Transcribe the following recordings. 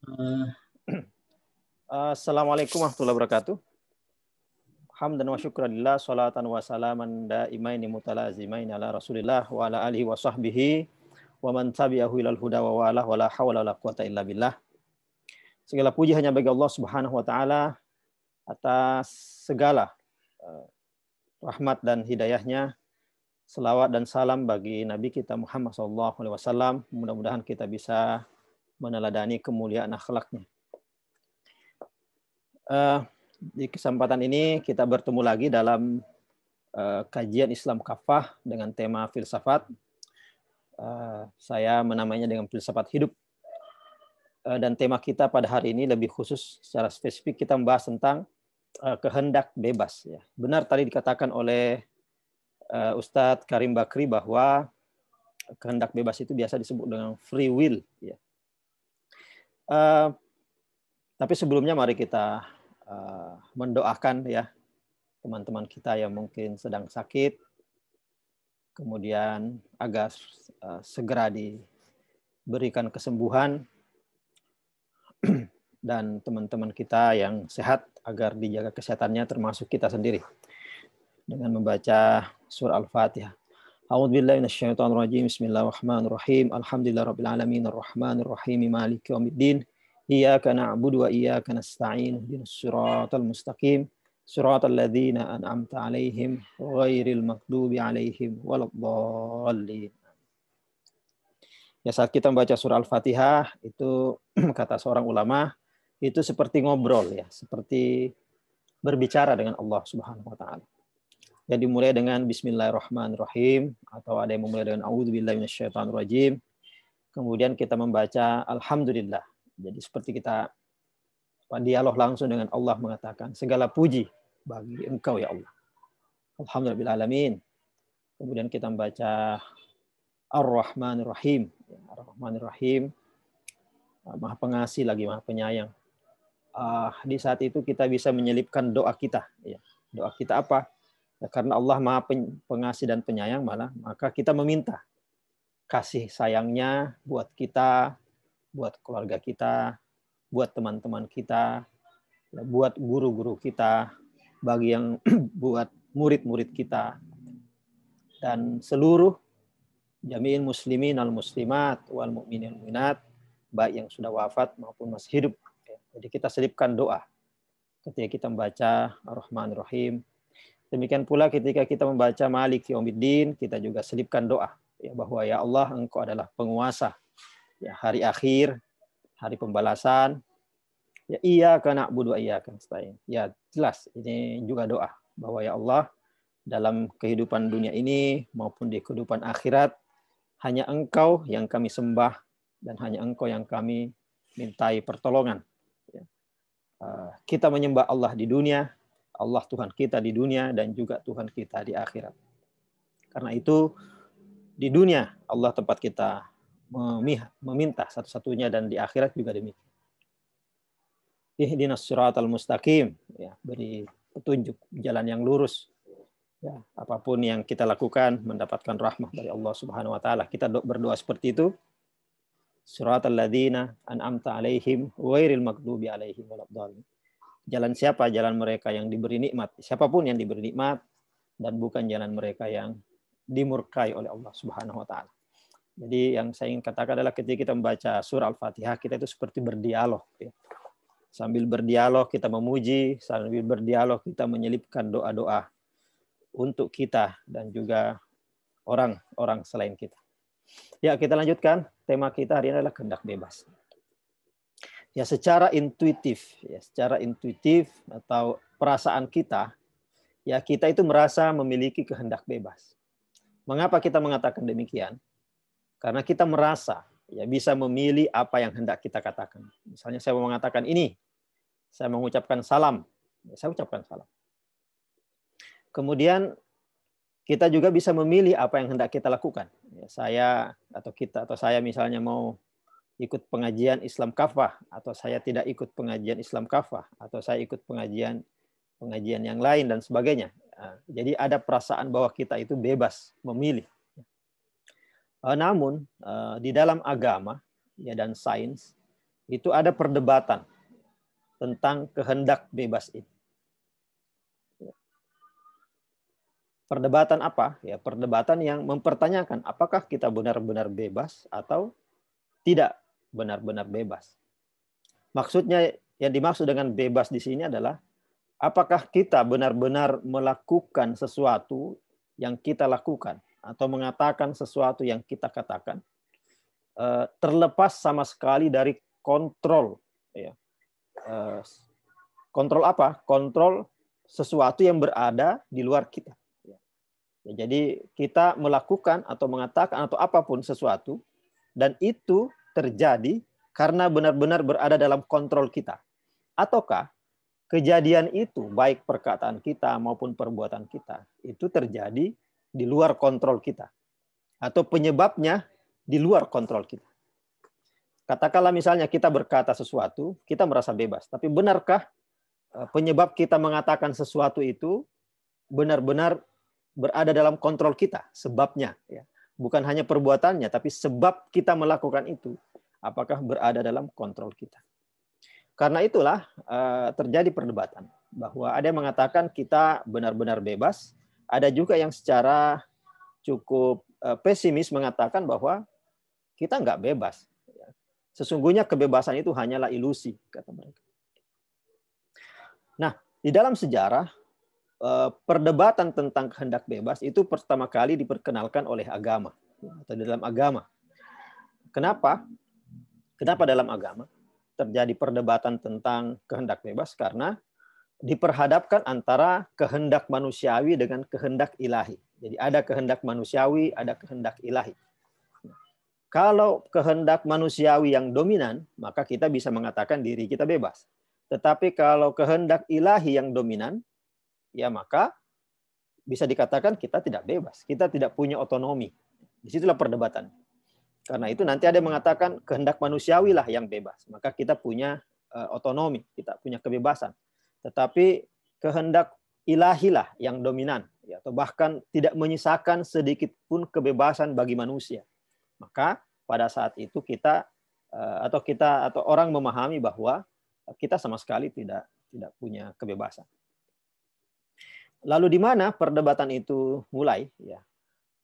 Eh, Assalamualaikum warahmatullahi wabarakatuh. Hamdan wa syukranillah, salatan wa salaman daimaini mutalazimaini ala Rasulillah wa ala alihi wa sahbihi wa man tabi'ahu ilal huda wa wala wa la hawla wa la quwata illa billah. Segala puji hanya bagi Allah Subhanahu wa taala atas segala rahmat dan hidayahnya. Selawat dan salam bagi Nabi kita Muhammad SAW. Mudah-mudahan kita bisa meneladani kemuliaan akhlaknya. Di kesempatan ini kita bertemu lagi dalam kajian Islam Kafah dengan tema filsafat. Saya menamainya dengan filsafat hidup. Dan tema kita pada hari ini lebih khusus, secara spesifik kita membahas tentang kehendak bebas. Ya. Benar tadi dikatakan oleh Ustadz Karim Bakri bahwa kehendak bebas itu biasa disebut dengan free will. Ya. Tapi sebelumnya mari kita mendoakan ya teman-teman kita yang mungkin sedang sakit, kemudian agar segera diberikan kesembuhan, dan teman-teman kita yang sehat agar dijaga kesehatannya, termasuk kita sendiri, dengan membaca surah Al-Fatihah. A'udzubillahi minasyaitonirrajim. Bismillahirrahmanirrahim. Alhamdulillahirabbil alamin arrahmanir rahim maliki yaumiddin. Iyyaka na'budu wa iyyaka nasta'in. Ihdinas siratal mustaqim. Siratal ladzina an'amta 'alaihim ghairil maghdubi 'alaihim waladdallin. Ya, saat kita membaca surah Al-Fatihah itu kata seorang ulama itu seperti ngobrol ya, seperti berbicara dengan Allah Subhanahu wa taala. Ya, dimulai dengan bismillahirrahmanirrahim atau ada yang memulai dengan a'udzubillahi minasyaitonirrajim. Kemudian kita membaca alhamdulillah. Jadi seperti kita dialog langsung dengan Allah, mengatakan segala puji bagi Engkau ya Allah. Alhamdulillahirabbil alamin. Kemudian kita membaca Ar-Rahmanir Rahim. Ar-Rahmanir Rahim, Maha Pengasih lagi Maha Penyayang. Di saat itu kita bisa menyelipkan doa kita. Ya. Doa kita apa? Ya, karena Allah Maha Pengasih dan Penyayang, maka kita meminta kasih sayangnya buat kita, buat keluarga kita, buat teman-teman kita, buat guru-guru kita, bagi yang buat murid-murid kita, dan seluruh jami'il muslimin al muslimat wal mu'minin mu'minat, baik yang sudah wafat maupun masih hidup. Jadi kita selipkan doa ketika kita membaca Ar-Rahmanir Rahim. Demikian pula ketika kita membaca Maliki Yaumiddin, kita juga selipkan doa ya, bahwa ya Allah, Engkau adalah penguasa ya, hari akhir, hari pembalasan. Ya, iyyaka na'budu wa iyyaka nasta'in. Ya, jelas ini juga doa bahwa ya Allah, dalam kehidupan dunia ini maupun di kehidupan akhirat, hanya Engkau yang kami sembah dan hanya Engkau yang kami mintai pertolongan. Kita menyembah Allah di dunia, Allah Tuhan kita di dunia, dan juga Tuhan kita di akhirat. Karena itu di dunia Allah tempat kita meminta satu-satunya, dan di akhirat juga demikian. Ihdinas siratal mustaqim, ya, beri petunjuk jalan yang lurus. Ya, apapun yang kita lakukan mendapatkan rahmat dari Allah Subhanahu wa taala. Kita berdoa seperti itu. Siratal ladzina an'amta 'alaihim ghairil maghdubi 'alaihim waladdallin. Jalan siapa? Jalan mereka yang diberi nikmat. Siapapun yang diberi nikmat, dan bukan jalan mereka yang dimurkai oleh Allah Subhanahu wa taala. Jadi yang saya ingin katakan adalah ketika kita membaca surah Al-Fatihah, kita itu seperti berdialog ya. Sambil berdialog kita memuji, sambil berdialog kita menyelipkan doa-doa untuk kita dan juga orang-orang selain kita. Ya, kita lanjutkan. Tema kita hari ini adalah kehendak bebas. Ya, secara intuitif atau perasaan kita, ya kita itu merasa memiliki kehendak bebas. Mengapa kita mengatakan demikian? Karena kita merasa ya bisa memilih apa yang hendak kita katakan. Misalnya saya mau mengatakan ini, saya mengucapkan salam, ya saya ucapkan salam. Kemudian kita juga bisa memilih apa yang hendak kita lakukan. Ya, saya misalnya mau ikut pengajian Islam Kafah, atau saya tidak ikut pengajian Islam Kafah, atau saya ikut pengajian yang lain dan sebagainya. Jadi ada perasaan bahwa kita itu bebas memilih. Namun di dalam agama ya dan sains, itu ada perdebatan tentang kehendak bebas ini. Perdebatan apa? Ya, perdebatan yang mempertanyakan apakah kita benar-benar bebas atau tidak benar-benar bebas. Maksudnya yang dimaksud dengan bebas di sini adalah apakah kita benar-benar melakukan sesuatu yang kita lakukan atau mengatakan sesuatu yang kita katakan terlepas sama sekali dari kontrol, ya. Kontrol apa? Kontrol sesuatu yang berada di luar kita. Ya, jadi kita melakukan atau mengatakan atau apapun sesuatu dan itu terjadi karena benar-benar berada dalam kontrol kita. Ataukah kejadian itu baik perkataan kita maupun perbuatan kita itu terjadi di luar kontrol kita atau penyebabnya di luar kontrol kita. Katakanlah misalnya kita berkata sesuatu, kita merasa bebas. Tapi benarkah penyebab kita mengatakan sesuatu itu benar-benar berada dalam kontrol kita? Sebabnya, ya. Bukan hanya perbuatannya, tapi sebab kita melakukan itu. Apakah berada dalam kontrol kita? Karena itulah terjadi perdebatan. Bahwa ada yang mengatakan kita benar-benar bebas. Ada juga yang secara cukup pesimis mengatakan bahwa kita nggak bebas. Sesungguhnya kebebasan itu hanyalah ilusi, kata mereka. Nah, di dalam sejarah, perdebatan tentang kehendak bebas itu pertama kali diperkenalkan oleh agama, atau dalam agama. Kenapa? Kenapa dalam agama terjadi perdebatan tentang kehendak bebas? Karena diperhadapkan antara kehendak manusiawi dengan kehendak ilahi. Jadi ada kehendak manusiawi, ada kehendak ilahi. Kalau kehendak manusiawi yang dominan, maka kita bisa mengatakan diri kita bebas. Tetapi kalau kehendak ilahi yang dominan, ya maka bisa dikatakan kita tidak bebas. Kita tidak punya otonomi. Disitulah perdebatan. Karena itu nanti ada yang mengatakan kehendak manusiawi lah yang bebas. Maka kita punya otonomi, kita punya kebebasan. Tetapi kehendak ilahi lah yang dominan. Ya, atau bahkan tidak menyisakan sedikit pun kebebasan bagi manusia. Maka pada saat itu kita atau orang memahami bahwa kita sama sekali tidak punya kebebasan. Lalu di mana perdebatan itu mulai? Ya,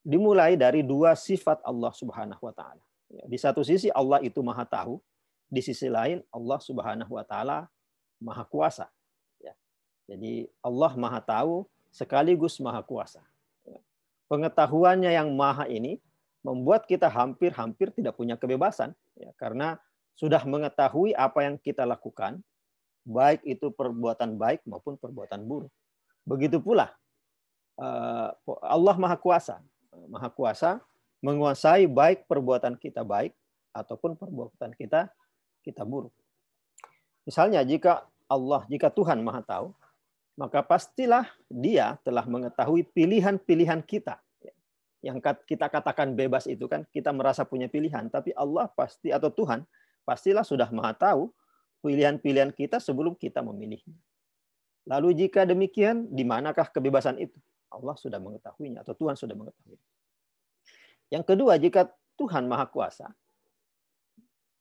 dimulai dari dua sifat Allah Subhanahu wa taala. Ya, di satu sisi Allah itu Maha Tahu, di sisi lain Allah Subhanahu wa taala Maha Kuasa. Ya. Jadi Allah Maha Tahu sekaligus Maha Kuasa. Ya. Pengetahuannya yang maha ini membuat kita hampir-hampir tidak punya kebebasan, ya, karena sudah mengetahui apa yang kita lakukan, baik itu perbuatan baik maupun perbuatan buruk. Begitu pula Allah Maha Kuasa. Maha Kuasa menguasai baik perbuatan kita baik ataupun perbuatan kita buruk. Misalnya jika Tuhan Maha Tahu, maka pastilah Dia telah mengetahui pilihan-pilihan kita. Yang kita katakan bebas itu kan kita merasa punya pilihan, tapi Allah pasti atau Tuhan pastilah sudah Maha Tahu pilihan-pilihan kita sebelum kita memilihnya. Lalu jika demikian, di manakah kebebasan itu? Allah sudah mengetahuinya atau Tuhan sudah mengetahui. Yang kedua, jika Tuhan Maha Kuasa,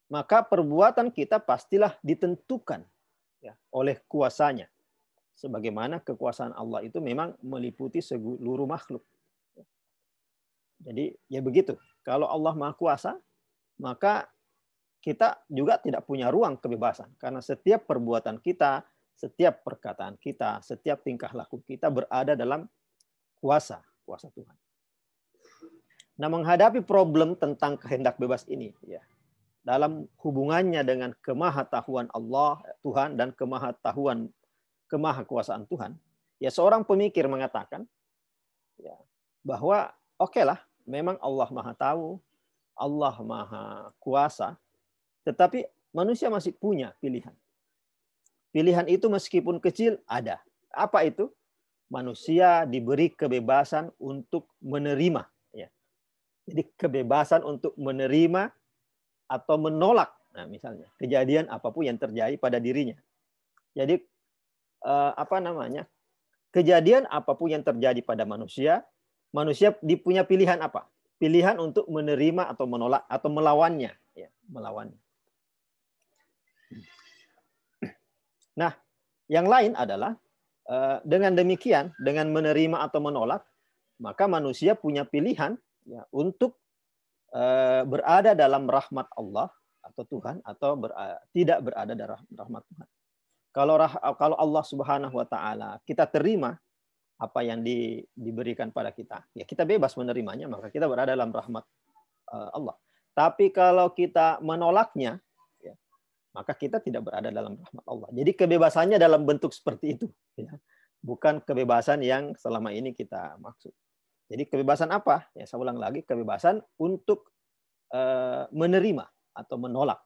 maka perbuatan kita pastilah ditentukan, ya, oleh kuasanya. Sebagaimana kekuasaan Allah itu memang meliputi seluruh makhluk. Jadi ya begitu. Kalau Allah Maha Kuasa, maka kita juga tidak punya ruang kebebasan. Karena setiap perbuatan kita, setiap perkataan kita, setiap tingkah laku kita berada dalam kuasa Tuhan. Nah, menghadapi problem tentang kehendak bebas ini, ya, dalam hubungannya dengan kemahatahuan Allah, Tuhan, dan kemahakuasaan Tuhan, ya seorang pemikir mengatakan, ya, bahwa oke lah, memang Allah Maha Tahu, Allah Maha Kuasa, tetapi manusia masih punya pilihan. Pilihan itu meskipun kecil ada. Apa itu? Manusia diberi kebebasan untuk menerima. Ya. Jadi kebebasan untuk menerima atau menolak. Nah, misalnya kejadian apapun yang terjadi pada dirinya. Jadi kejadian apapun yang terjadi pada manusia punya pilihan apa? Pilihan untuk menerima atau menolak atau melawannya, ya, melawannya. Nah, yang lain adalah dengan demikian, dengan menerima atau menolak, maka manusia punya pilihan ya, untuk berada dalam rahmat Allah atau Tuhan, atau tidak berada dalam rahmat Tuhan. Kalau Allah Subhanahu wa taala kita terima apa yang diberikan pada kita, ya kita bebas menerimanya, maka kita berada dalam rahmat Allah. Tapi kalau kita menolaknya, ya, maka kita tidak berada dalam rahmat Allah. Jadi kebebasannya dalam bentuk seperti itu, ya. Bukan kebebasan yang selama ini kita maksud. Jadi kebebasan apa? Ya, saya ulang lagi, kebebasan untuk menerima atau menolak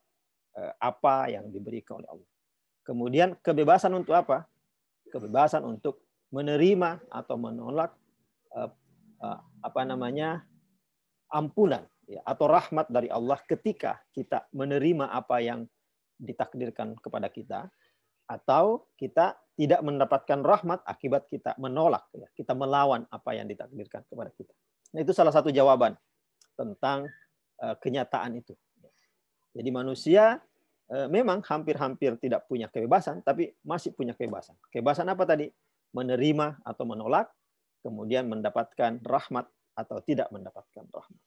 apa yang diberikan oleh Allah. Kemudian kebebasan untuk apa? Kebebasan untuk menerima atau menolak ampunan ya, atau rahmat dari Allah ketika kita menerima apa yang ditakdirkan kepada kita, atau kita tidak mendapatkan rahmat akibat kita menolak, ya, kita melawan apa yang ditakdirkan kepada kita. Nah, itu salah satu jawaban tentang kenyataan itu. Jadi manusia memang hampir-hampir tidak punya kebebasan, tapi masih punya kebebasan. Kebebasan apa tadi? Menerima atau menolak, kemudian mendapatkan rahmat atau tidak mendapatkan rahmat.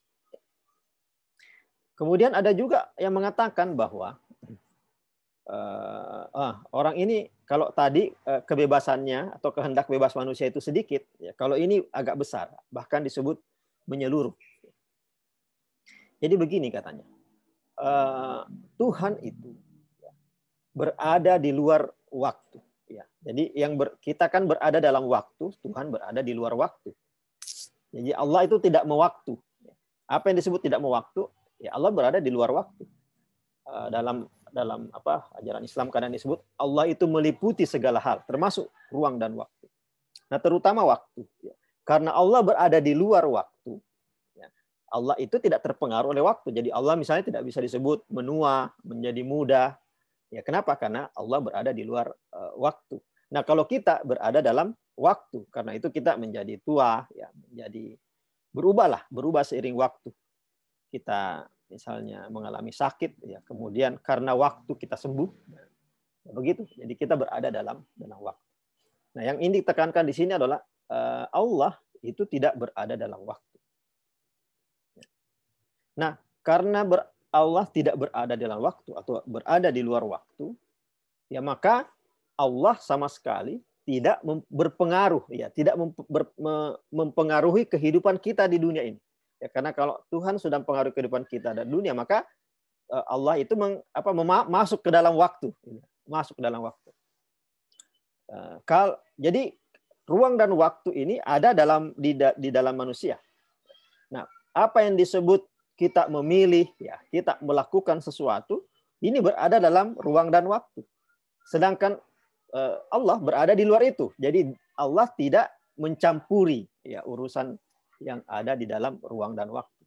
Kemudian ada juga yang mengatakan bahwa orang ini kalau tadi kebebasannya atau kehendak bebas manusia itu sedikit, ya, kalau ini agak besar, bahkan disebut menyeluruh. Jadi begini katanya, Tuhan itu berada di luar waktu. Ya, jadi kita kan berada dalam waktu, Tuhan berada di luar waktu. Jadi Allah itu tidak mewaktu. Apa yang disebut tidak mewaktu? Ya, Allah berada di luar waktu. Dalam ajaran Islam kadang disebut Allah itu meliputi segala hal, termasuk ruang dan waktu. Nah, terutama waktu. Ya. Karena Allah berada di luar waktu, ya, Allah itu tidak terpengaruh oleh waktu. Jadi Allah misalnya tidak bisa disebut menua, menjadi muda. Ya, kenapa? Karena Allah berada di luar waktu. Nah, kalau kita berada dalam waktu, karena itu kita menjadi tua, ya, menjadi berubah seiring waktu. Kita misalnya mengalami sakit, ya, kemudian karena waktu kita sembuh, ya, begitu. Jadi kita berada dalam waktu. Nah, yang ini ditekankan di sini adalah Allah itu tidak berada dalam waktu. Nah, karena Allah tidak berada dalam waktu atau berada di luar waktu, ya maka Allah sama sekali tidak berpengaruh, ya, tidak mempengaruhi kehidupan kita di dunia ini. Ya, karena kalau Tuhan sudah mempengaruhi kehidupan kita dan dunia, maka Allah itu masuk ke dalam waktu, masuk ke dalam waktu. Jadi ruang dan waktu ini ada di dalam manusia. Nah, apa yang disebut kita memilih, ya, kita melakukan sesuatu, ini berada dalam ruang dan waktu. Sedangkan Allah berada di luar itu. Jadi Allah tidak mencampuri, ya, urusan yang ada di dalam ruang dan waktu.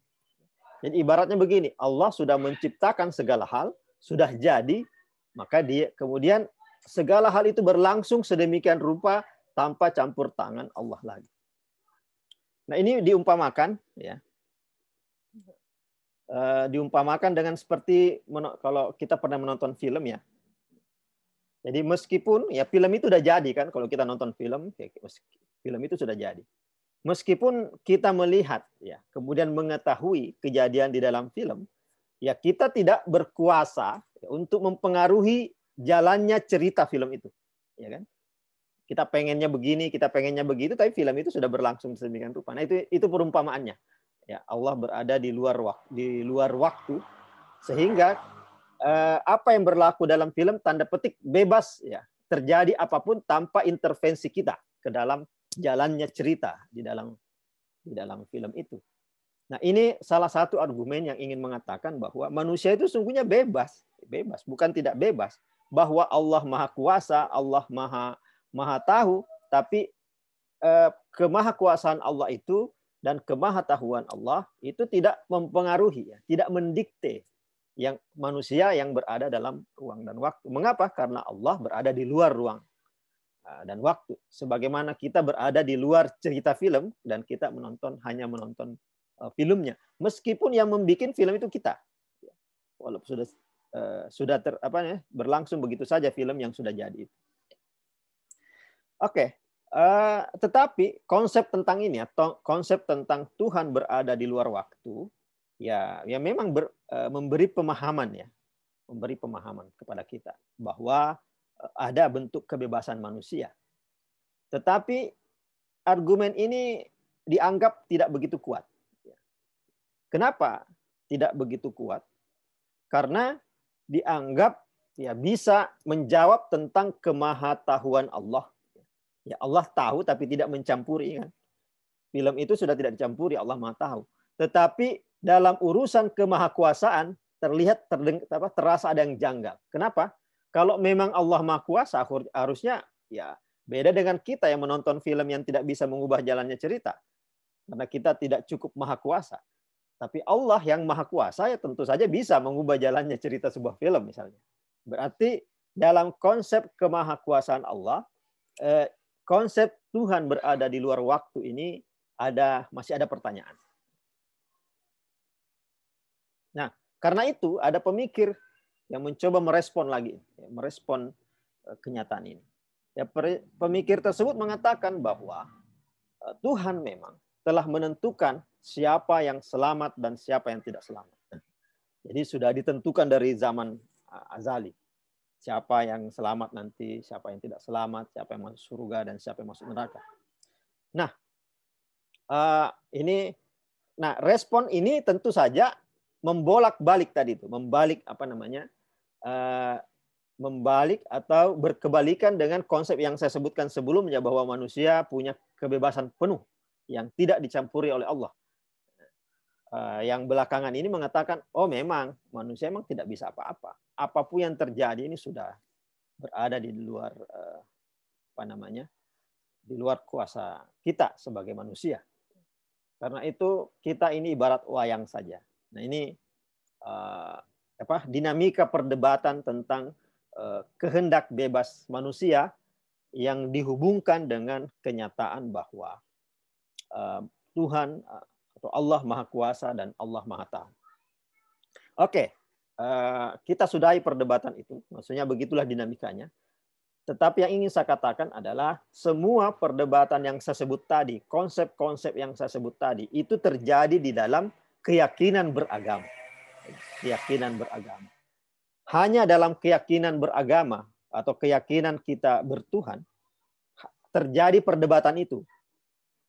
Jadi ibaratnya begini, Allah sudah menciptakan segala hal, sudah jadi, maka kemudian segala hal itu berlangsung sedemikian rupa tanpa campur tangan Allah lagi. Nah, ini diumpamakan, ya. Diumpamakan dengan seperti kalau kita pernah menonton film, ya. Jadi meskipun ya film itu sudah jadi kan, kalau kita nonton film, ya, film itu sudah jadi. Meskipun kita melihat, ya, kemudian mengetahui kejadian di dalam film, ya kita tidak berkuasa, ya, untuk mempengaruhi jalannya cerita film itu, ya kan? Kita pengennya begini, kita pengennya begitu, tapi film itu sudah berlangsung sedemikian rupa. Nah, itu perumpamaannya. Ya, Allah berada di luar waktu, sehingga apa yang berlaku dalam film tanda petik bebas, ya, terjadi apapun tanpa intervensi kita ke dalam jalannya cerita di dalam film itu. Nah, ini salah satu argumen yang ingin mengatakan bahwa manusia itu sungguhnya bebas, bukan tidak bebas. Bahwa Allah Maha Kuasa, Allah Maha Tahu, tapi kemahakuasaan Allah itu dan kemahatahuan Allah itu tidak mempengaruhi, ya, tidak mendikte yang manusia yang berada dalam ruang dan waktu. Mengapa? Karena Allah berada di luar ruang dan waktu. Sebagaimana kita berada di luar cerita film dan kita hanya menonton filmnya. Meskipun yang membuat film itu kita. Walaupun sudah berlangsung begitu saja film yang sudah jadi itu. Oke. Tetapi konsep tentang ini atau konsep tentang Tuhan berada di luar waktu, ya memang memberi pemahaman ya, memberi pemahaman kepada kita bahwa ada bentuk kebebasan manusia. Tetapi argumen ini dianggap tidak begitu kuat. Kenapa tidak begitu kuat? Karena dianggap ya bisa menjawab tentang kemahatauan Allah. Ya Allah tahu tapi tidak mencampuri kan. Film itu sudah tidak dicampuri, Allah Maha tahu. Tetapi dalam urusan kemahakuasaan terlihat terasa ada yang janggal. Kenapa? Kalau memang Allah Maha Kuasa harusnya ya beda dengan kita yang menonton film yang tidak bisa mengubah jalannya cerita. Karena kita tidak cukup Maha Kuasa. Tapi Allah yang Maha Kuasa ya tentu saja bisa mengubah jalannya cerita sebuah film misalnya. Berarti dalam konsep kemahakuasaan Allah, konsep Tuhan berada di luar waktu ini masih ada pertanyaan. Nah, karena itu ada pemikir yang mencoba merespon lagi, merespon kenyataan ini. Ya, pemikir tersebut mengatakan bahwa Tuhan memang telah menentukan siapa yang selamat dan siapa yang tidak selamat. Jadi sudah ditentukan dari zaman azali. Siapa yang selamat nanti, siapa yang tidak selamat, siapa yang masuk surga dan siapa yang masuk neraka. Nah, respon ini tentu saja membolak-balik tadi itu, membalik membalik atau berkebalikan dengan konsep yang saya sebutkan sebelumnya bahwa manusia punya kebebasan penuh yang tidak dicampuri oleh Allah. Yang belakangan ini mengatakan, oh memang manusia memang tidak bisa apa-apa. Apapun yang terjadi ini sudah berada di luar di luar kuasa kita sebagai manusia. Karena itu kita ini ibarat wayang saja. Nah ini dinamika perdebatan tentang kehendak bebas manusia yang dihubungkan dengan kenyataan bahwa Tuhan atau Allah Maha Kuasa dan Allah Maha Tahu. Oke, kita sudahi perdebatan itu. Maksudnya begitulah dinamikanya. Tetapi yang ingin saya katakan adalah semua perdebatan yang saya sebut tadi, konsep-konsep yang saya sebut tadi, itu terjadi di dalam keyakinan beragama. Keyakinan beragama. Hanya dalam keyakinan beragama atau keyakinan kita bertuhan, terjadi perdebatan itu.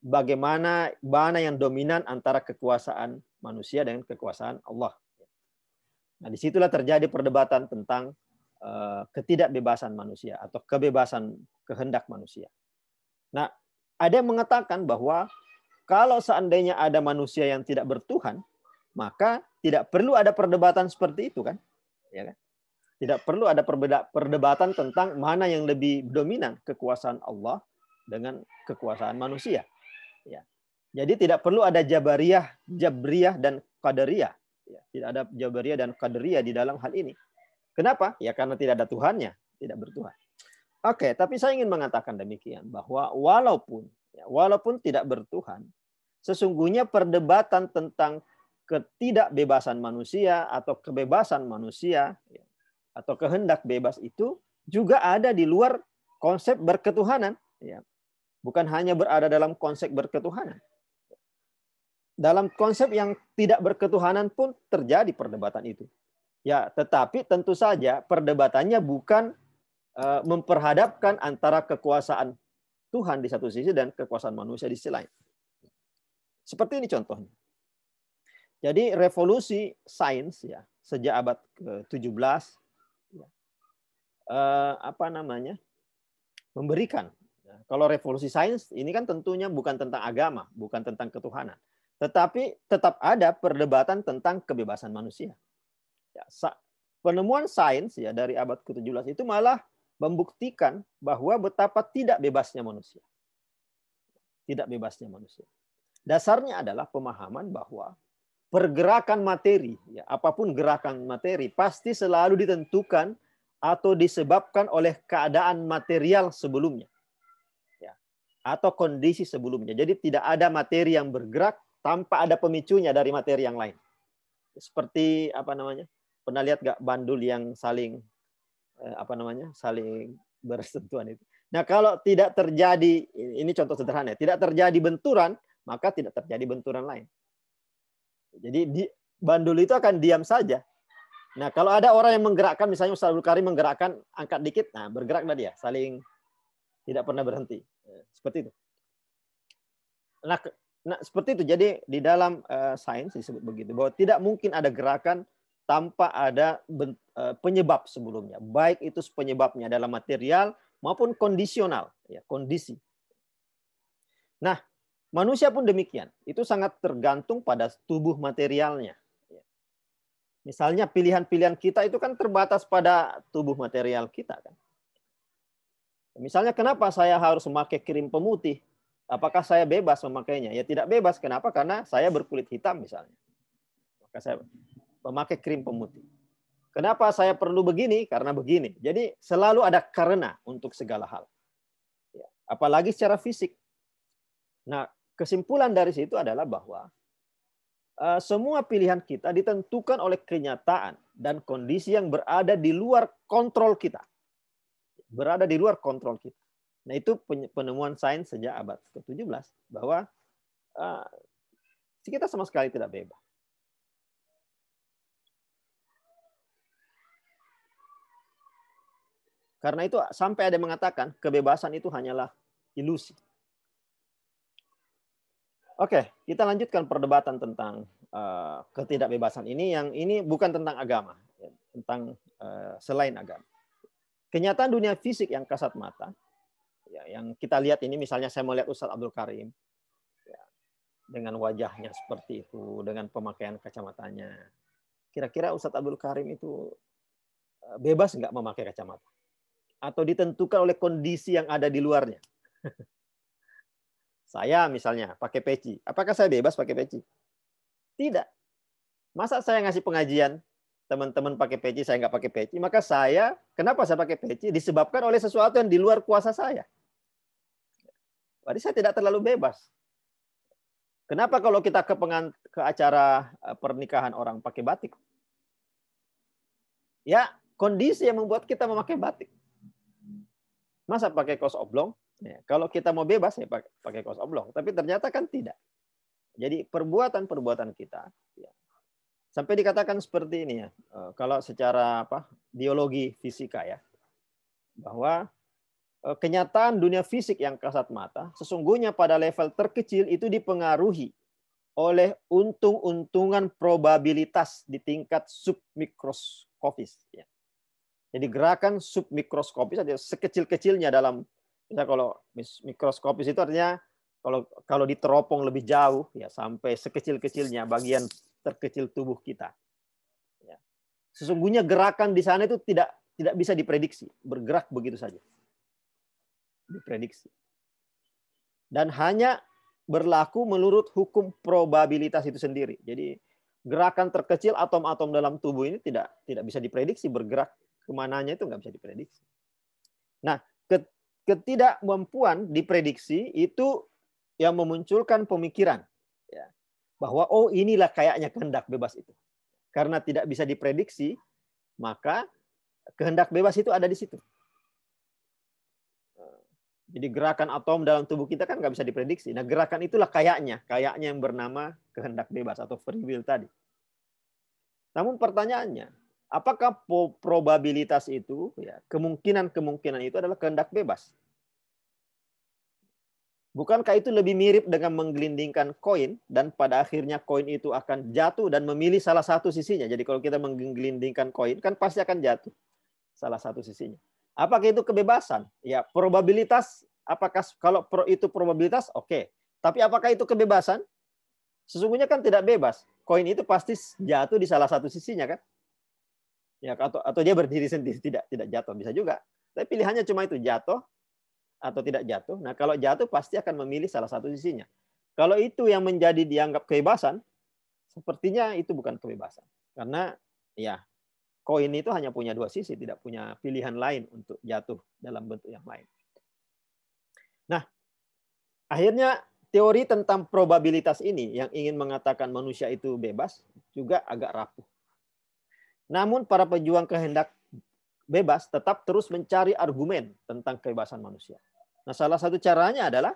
Bagaimana mana yang dominan antara kekuasaan manusia dengan kekuasaan Allah. Nah, disitulah terjadi perdebatan tentang ketidakbebasan manusia atau kebebasan kehendak manusia. Nah, ada yang mengatakan bahwa kalau seandainya ada manusia yang tidak bertuhan, maka tidak perlu ada perdebatan seperti itu kan? Ya kan? Tidak perlu ada perdebatan tentang mana yang lebih dominan, kekuasaan Allah dengan kekuasaan manusia. Ya. Jadi tidak perlu ada Jabriyah dan Qadariyah. Ya. Tidak ada Jabriyah dan Qadariyah di dalam hal ini. Kenapa? Ya karena tidak ada Tuhannya, tidak bertuhan. Oke, tapi saya ingin mengatakan demikian bahwa walaupun tidak bertuhan, sesungguhnya perdebatan tentang ketidakbebasan manusia atau kebebasan manusia atau kehendak bebas itu juga ada di luar konsep berketuhanan. Ya. Bukan hanya berada dalam konsep berketuhanan. Dalam konsep yang tidak berketuhanan pun terjadi perdebatan itu. Ya, tetapi tentu saja perdebatannya bukan memperhadapkan antara kekuasaan Tuhan di satu sisi dan kekuasaan manusia di sisi lain. Seperti ini contohnya. Jadi revolusi sains ya sejak abad ke-17 memberikan. Kalau revolusi sains ini kan tentunya bukan tentang agama, bukan tentang ketuhanan. Tetapi tetap ada perdebatan tentang kebebasan manusia. Ya, penemuan sains ya dari abad ke-17 itu malah membuktikan bahwa betapa tidak bebasnya manusia. Tidak bebasnya manusia. Dasarnya adalah pemahaman bahwa pergerakan materi, ya, apapun gerakan materi, pasti selalu ditentukan atau disebabkan oleh keadaan material sebelumnya. Atau kondisi sebelumnya. Jadi tidak ada materi yang bergerak tanpa ada pemicunya dari materi yang lain. Seperti pernah lihat nggak bandul yang saling saling bersentuhan itu? Nah, kalau tidak terjadi, ini contoh sederhana, tidak terjadi benturan, maka tidak terjadi benturan lain. Jadi bandul itu akan diam saja. Nah, kalau ada orang yang menggerakkan, misalnya Ustaz Abdul Karim menggerakkan, angkat dikit, nah bergeraklah dia, saling tidak pernah berhenti. Seperti itu. Nah, seperti itu. Jadi di dalam sains disebut begitu, bahwa tidak mungkin ada gerakan tanpa ada penyebab sebelumnya. Baik itu penyebabnya dalam material maupun kondisional, ya, kondisi. Nah, manusia pun demikian. Itu sangat tergantung pada tubuh materialnya. Misalnya pilihan-pilihan kita itu kan terbatas pada tubuh material kita kan. Misalnya kenapa saya harus memakai krim pemutih? Apakah saya bebas memakainya? Ya tidak bebas. Kenapa? Karena saya berkulit hitam misalnya. Maka saya memakai krim pemutih. Kenapa saya perlu begini? Karena begini. Jadi selalu ada karena untuk segala hal. Ya, apalagi secara fisik. Nah, kesimpulan dari situ adalah bahwa semua pilihan kita ditentukan oleh kenyataan dan kondisi yang berada di luar kontrol kita. Berada di luar kontrol kita. Nah, itu penemuan sains sejak abad ke-17 bahwa kita sama sekali tidak bebas. Karena itu sampai ada yang mengatakan kebebasan itu hanyalah ilusi. Oke, kita lanjutkan perdebatan tentang ketidakbebasan ini. Yang ini bukan tentang agama, ya, tentang selain agama. Kenyataan dunia fisik yang kasat mata, ya, yang kita lihat ini, misalnya saya melihat Ustaz Abdul Karim, ya, dengan wajahnya seperti itu, dengan pemakaian kacamatanya. Kira-kira Ustaz Abdul Karim itu bebas nggak memakai kacamata? Atau ditentukan oleh kondisi yang ada di luarnya? Saya misalnya pakai peci. Apakah saya bebas pakai peci? Tidak. Masa saya ngasih pengajian, teman-teman pakai peci, saya nggak pakai peci. Maka kenapa saya pakai peci? Disebabkan oleh sesuatu yang di luar kuasa saya. Berarti saya tidak terlalu bebas. Kenapa kalau kita ke acara pernikahan orang pakai batik? Ya, kondisi yang membuat kita memakai batik. Masa pakai kaos oblong? Ya, kalau kita mau bebas ya pakai kaos oblong. Tapi ternyata kan tidak. Jadi perbuatan-perbuatan kita, ya, sampai dikatakan seperti ini ya. Kalau secara biologi fisika ya, bahwa kenyataan dunia fisik yang kasat mata sesungguhnya pada level terkecil itu dipengaruhi oleh untung-untungan probabilitas di tingkat submikroskopis. Ya. Jadi gerakan submikroskopis ada sekecil-kecilnya dalam, misalnya kalau mikroskopis itu artinya kalau diteropong lebih jauh ya sampai sekecil-kecilnya bagian terkecil tubuh kita. Ya. Sesungguhnya gerakan di sana itu tidak bisa diprediksi, bergerak begitu saja. Diprediksi. Dan hanya berlaku menurut hukum probabilitas itu sendiri. Jadi gerakan terkecil atom-atom dalam tubuh ini tidak bisa diprediksi, bergerak kemananya itu nggak bisa diprediksi. Nah, ketidakmampuan diprediksi itu yang memunculkan pemikiran, ya, bahwa oh inilah kayaknya kehendak bebas itu. Karena tidak bisa diprediksi, maka kehendak bebas itu ada di situ. Jadi gerakan atom dalam tubuh kita kan nggak bisa diprediksi. Nah, gerakan itulah kayaknya yang bernama kehendak bebas atau free will tadi. Namun pertanyaannya, apakah probabilitas itu, ya, kemungkinan itu adalah kehendak bebas? Bukankah itu lebih mirip dengan menggelindingkan koin dan pada akhirnya koin itu akan jatuh dan memilih salah satu sisinya. Jadi kalau kita menggelindingkan koin kan pasti akan jatuh salah satu sisinya. Apakah itu kebebasan? Ya, probabilitas. Apakah kalau itu probabilitas? Oke. Tapi apakah itu kebebasan? Sesungguhnya kan tidak bebas. Koin itu pasti jatuh di salah satu sisinya kan? Ya, atau dia berdiri sendiri, tidak jatuh, bisa juga. Tapi pilihannya cuma itu, jatuh atau tidak jatuh. Nah, kalau jatuh pasti akan memilih salah satu sisinya. Kalau itu yang menjadi dianggap kebebasan, sepertinya itu bukan kebebasan. Karena ya, koin itu hanya punya dua sisi, tidak punya pilihan lain untuk jatuh dalam bentuk yang lain. Nah, akhirnya teori tentang probabilitas ini yang ingin mengatakan manusia itu bebas juga agak rapuh. Namun para pejuang kehendak bebas, tetap terus mencari argumen tentang kebebasan manusia. Nah, salah satu caranya adalah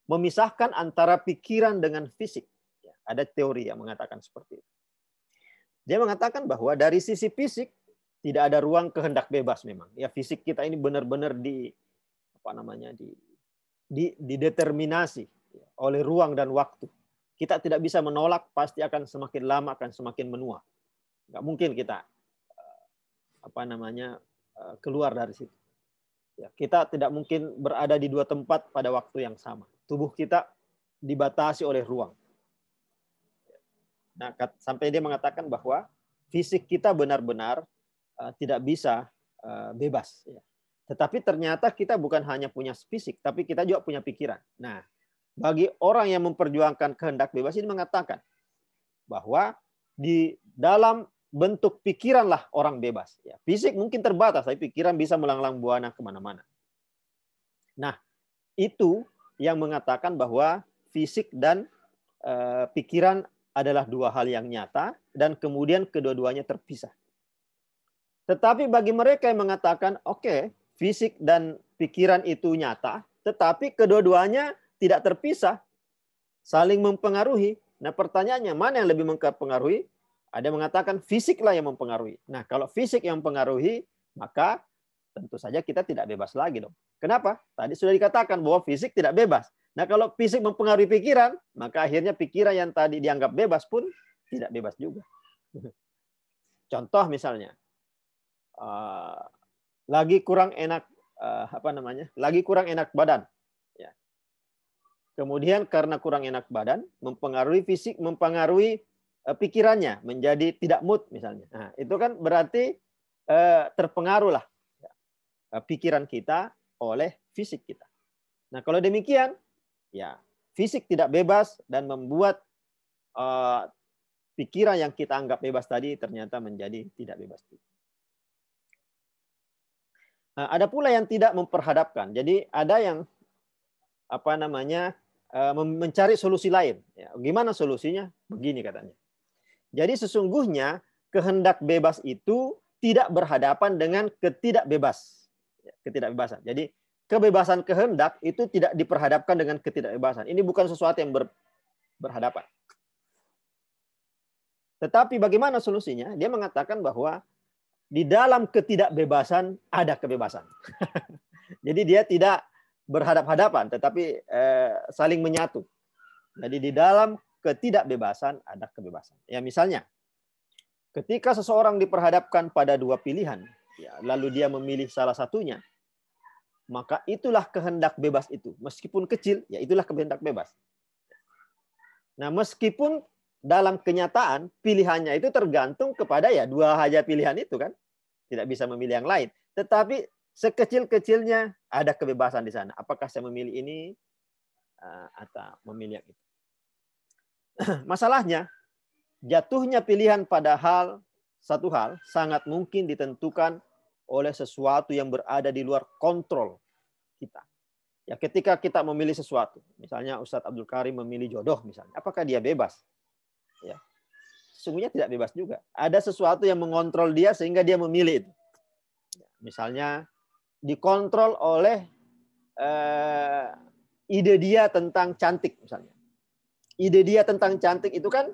memisahkan antara pikiran dengan fisik. Ada teori yang mengatakan seperti itu. Dia mengatakan bahwa dari sisi fisik tidak ada ruang kehendak bebas memang. Ya, fisik kita ini benar-benar dideterminasi oleh ruang dan waktu. Kita tidak bisa menolak, pasti akan semakin lama akan semakin menua. Nggak mungkin kita keluar dari situ. Ya, kita tidak mungkin berada di dua tempat pada waktu yang sama. Tubuh kita dibatasi oleh ruang. Nah, sampai dia mengatakan bahwa fisik kita benar-benar tidak bisa bebas. Ya. Tetapi ternyata kita bukan hanya punya fisik, tapi kita juga punya pikiran. Nah, bagi orang yang memperjuangkan kehendak bebas ini mengatakan bahwa di dalam bentuk pikiranlah orang bebas. Ya, fisik mungkin terbatas, tapi pikiran bisa melanglang buana kemana-mana. Nah, itu yang mengatakan bahwa fisik dan pikiran adalah dua hal yang nyata dan kemudian kedua-duanya terpisah. Tetapi bagi mereka yang mengatakan, oke, fisik dan pikiran itu nyata, tetapi kedua-duanya tidak terpisah, saling mempengaruhi. Nah, pertanyaannya, mana yang lebih mempengaruhi? Ada yang mengatakan fisiklah yang mempengaruhi. Nah, kalau fisik yang mempengaruhi, maka tentu saja kita tidak bebas lagi dong. Kenapa? Tadi sudah dikatakan bahwa fisik tidak bebas. Nah, kalau fisik mempengaruhi pikiran, maka akhirnya pikiran yang tadi dianggap bebas pun tidak bebas juga. Contoh misalnya, lagi kurang enak lagi kurang enak badan. Ya. Kemudian karena kurang enak badan, mempengaruhi fisik, mempengaruhi pikirannya, menjadi tidak mood misalnya. Nah, itu kan berarti terpengaruhlah pikiran kita oleh fisik kita. Nah, kalau demikian, ya fisik tidak bebas dan membuat pikiran yang kita anggap bebas tadi ternyata menjadi tidak bebas. Nah, ada pula yang tidak memperhadapkan. Jadi ada yang mencari solusi lain. Ya, gimana solusinya? Begini katanya. Jadi sesungguhnya kehendak bebas itu tidak berhadapan dengan ketidakbebasan. Jadi kebebasan kehendak itu tidak diperhadapkan dengan ketidakbebasan. Ini bukan sesuatu yang berhadapan. Tetapi bagaimana solusinya? Dia mengatakan bahwa di dalam ketidakbebasan ada kebebasan. Jadi dia tidak berhadap-hadapan, tetapi saling menyatu. Jadi di dalam ketidakbebasan ada kebebasan. Ya, misalnya, ketika seseorang diperhadapkan pada dua pilihan, ya, lalu dia memilih salah satunya, maka itulah kehendak bebas itu. Meskipun kecil, ya itulah kehendak bebas. Nah, meskipun dalam kenyataan pilihannya itu tergantung kepada ya dua saja pilihan itu kan. Tidak bisa memilih yang lain. Tetapi sekecil-kecilnya ada kebebasan di sana. Apakah saya memilih ini atau memilih yang itu. Masalahnya, jatuhnya pilihan pada satu hal sangat mungkin ditentukan oleh sesuatu yang berada di luar kontrol kita. Ya, ketika kita memilih sesuatu, misalnya Ustadz Abdul Karim memilih jodoh misalnya, apakah dia bebas? Ya, sesungguhnya tidak bebas juga. Ada sesuatu yang mengontrol dia sehingga dia memilih itu. Misalnya dikontrol oleh ide dia tentang cantik misalnya. Ide dia tentang cantik itu kan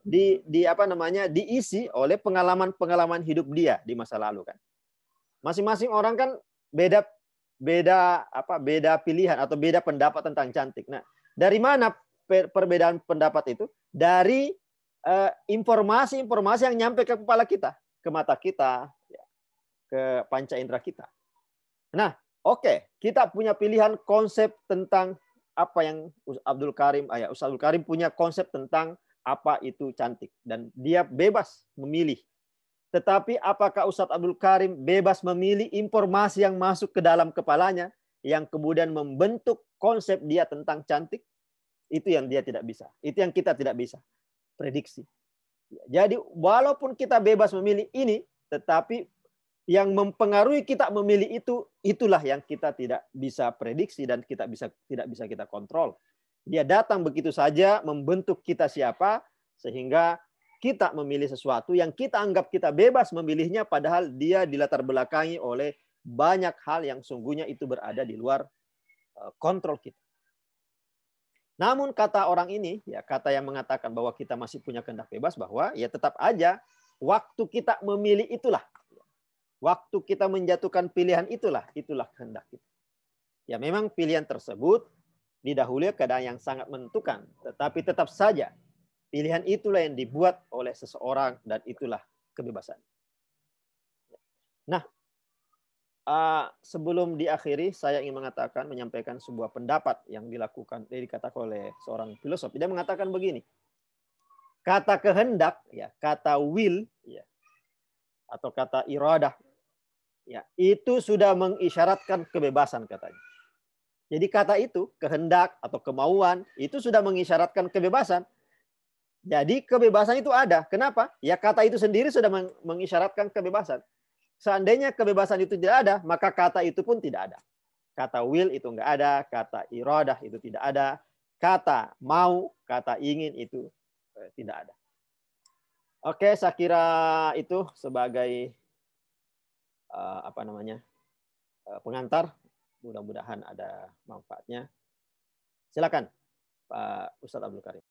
diisi oleh pengalaman hidup dia di masa lalu kan. Masing-masing orang kan beda pilihan atau beda pendapat tentang cantik. Nah, dari mana perbedaan pendapat itu? Dari informasi-informasi yang nyampe ke kepala kita, ke mata kita, ya, ke panca indera kita. Nah, oke, kita punya pilihan konsep tentang apa yang Ustadz Abdul Karim punya konsep tentang apa itu cantik dan dia bebas memilih. Tetapi apakah Ustadz Abdul Karim bebas memilih informasi yang masuk ke dalam kepalanya yang kemudian membentuk konsep dia tentang cantik? Itu yang dia tidak bisa. Itu yang kita tidak bisa prediksi. Jadi walaupun kita bebas memilih ini, tetapi yang mempengaruhi kita memilih itulah yang kita tidak bisa prediksi dan tidak bisa kita kontrol. Dia datang begitu saja membentuk kita siapa, sehingga kita memilih sesuatu yang kita anggap kita bebas memilihnya, padahal dia dilatar belakangi oleh banyak hal yang sungguhnya itu berada di luar kontrol kita. Namun kata orang ini, ya kata yang mengatakan bahwa kita masih punya kehendak bebas, bahwa ya tetap aja waktu kita memilih itulah, waktu kita menjatuhkan pilihan itulah kehendak kita. Ya memang pilihan tersebut didahului keadaan yang sangat menentukan, tetapi tetap saja pilihan itulah yang dibuat oleh seseorang dan itulah kebebasan. Nah, sebelum diakhiri, saya ingin menyampaikan sebuah pendapat yang dikatakan oleh seorang filosof. Dia mengatakan begini, kata kehendak, ya, kata will, ya, atau kata iradah, ya, itu sudah mengisyaratkan kebebasan katanya. Jadi kata itu, kehendak atau kemauan, itu sudah mengisyaratkan kebebasan. Jadi kebebasan itu ada. Kenapa? Ya kata itu sendiri sudah mengisyaratkan kebebasan. Seandainya kebebasan itu tidak ada, maka kata itu pun tidak ada. Kata will itu enggak ada, kata iradah itu tidak ada, kata mau, kata ingin itu tidak ada. Oke, saya kira itu sebagai pengantar. Mudah-mudahan ada manfaatnya. Silakan Pak Ustadz Abdul Karim.